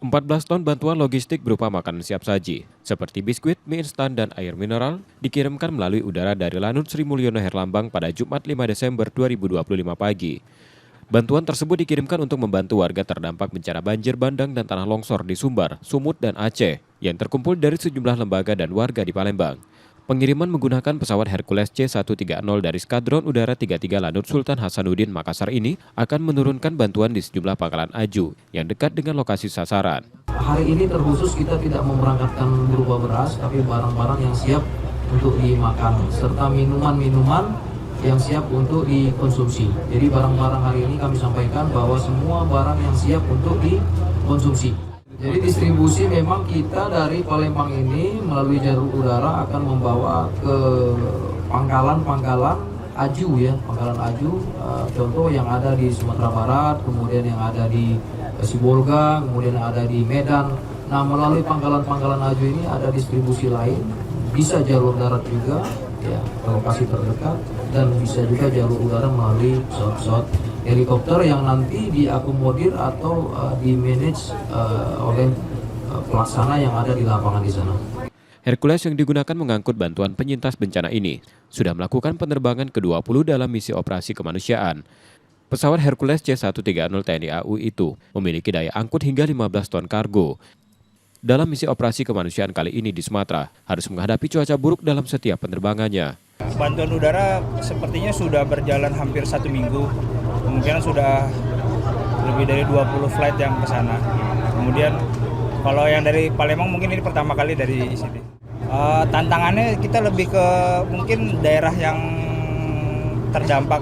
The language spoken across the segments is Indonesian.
14 ton bantuan logistik berupa makanan siap saji, seperti biskuit, mie instan, dan air mineral, dikirimkan melalui udara dari Lanut Sri Mulyono Herlambang pada Jumat 5 Desember 2025 pagi. Bantuan tersebut dikirimkan untuk membantu warga terdampak bencana banjir bandang dan tanah longsor di Sumbar, Sumut, dan Aceh, yang terkumpul dari sejumlah lembaga dan warga di Palembang. Pengiriman menggunakan pesawat Hercules C-130 dari Skadron Udara 33 Lanut Sultan Hasanuddin Makassar ini akan menurunkan bantuan di sejumlah pangkalan Aju yang dekat dengan lokasi sasaran. Hari ini terkhusus kita tidak memberangkatkan berupa beras, tapi barang-barang yang siap untuk dimakan, serta minuman-minuman yang siap untuk dikonsumsi. Jadi barang-barang hari ini kami sampaikan bahwa semua barang yang siap untuk dikonsumsi. Jadi distribusi memang kita dari Palembang ini melalui jalur udara akan membawa ke pangkalan-pangkalan Aju ya, pangkalan Aju, contoh yang ada di Sumatera Barat, kemudian yang ada di Sibolga, kemudian yang ada di Medan. Nah, melalui pangkalan-pangkalan Aju ini ada distribusi lain, bisa jalur darat juga ya, ke lokasi terdekat, dan bisa juga jalur udara melalui pesawat-pesawat helikopter yang nanti diakomodir atau di-manage oleh pelaksana yang ada di lapangan di sana. Hercules yang digunakan mengangkut bantuan penyintas bencana ini sudah melakukan penerbangan ke-20 dalam misi operasi kemanusiaan. Pesawat Hercules C-130 TNI AU itu memiliki daya angkut hingga 15 ton kargo. Dalam misi operasi kemanusiaan kali ini di Sumatera, harus menghadapi cuaca buruk dalam setiap penerbangannya. Bantuan udara sepertinya sudah berjalan hampir 1 minggu. Kemungkinan sudah lebih dari 20 flight yang ke sana. Kemudian kalau yang dari Palembang mungkin ini pertama kali dari sini. Tantangannya kita lebih ke mungkin daerah yang terdampak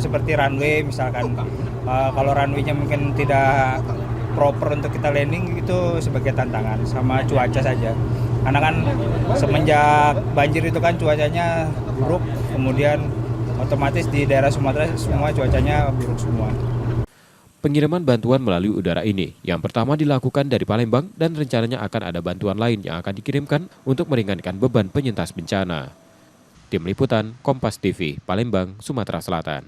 seperti runway misalkan. Kalau runway-nya mungkin tidak proper untuk kita landing, itu sebagai tantangan, sama cuaca saja. Karena kan semenjak banjir itu kan cuacanya buruk, kemudian otomatis di daerah Sumatera semua cuacanya buruk semua. Pengiriman bantuan melalui udara ini yang pertama dilakukan dari Palembang dan rencananya akan ada bantuan lain yang akan dikirimkan untuk meringankan beban penyintas bencana. Tim Liputan, Kompas TV, Palembang, Sumatera Selatan.